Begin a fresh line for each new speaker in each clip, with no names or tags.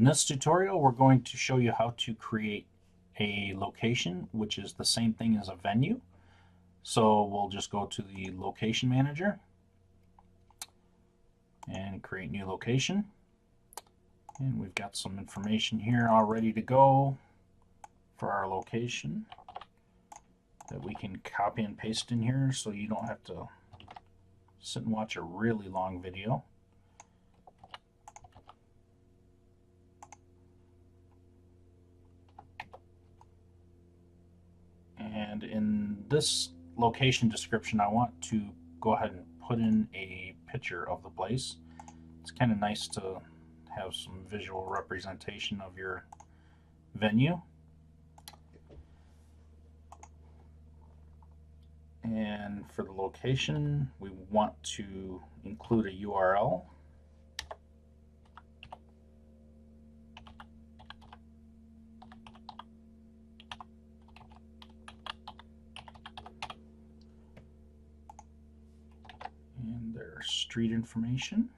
In this tutorial, we're going to show you how to create a location, which is the same thing as a venue. So we'll just go to the location manager and create new location. And we've got some information here all ready to go for our location that we can copy and paste in here so you don't have to sit and watch a really long video. And in this location description, I want to go ahead and put in a picture of the place. It's kind of nice to have some visual representation of your venue. And for the location, we want to include a URL. And their street information.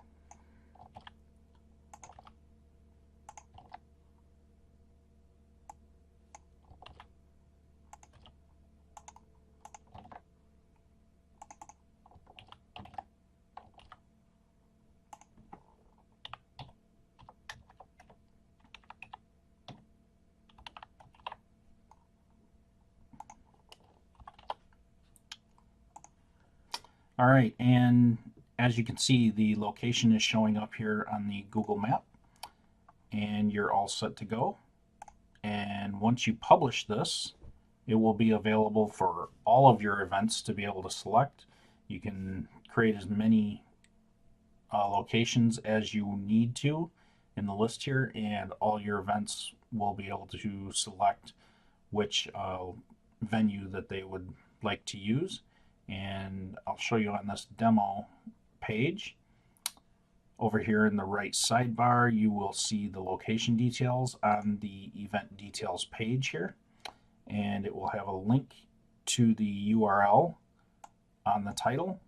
All right, and as you can see, the location is showing up here on the Google map, and you're all set to go. And once you publish this, it will be available for all of your events to be able to select. You can create as many locations as you need to in the list here, and all your events will be able to select which venue that they would like to use. And I'll show you on this demo page. Over here in the right sidebar, you will see the location details on the event details page here, and it will have a link to the URL on the title.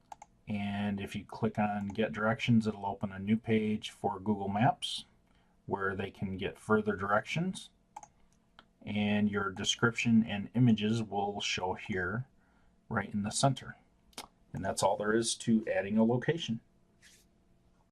And if you click on Get Directions, it'll open a new page for Google Maps where they can get further directions, and your description and images will show here right in the center. And that's all there is to adding a location.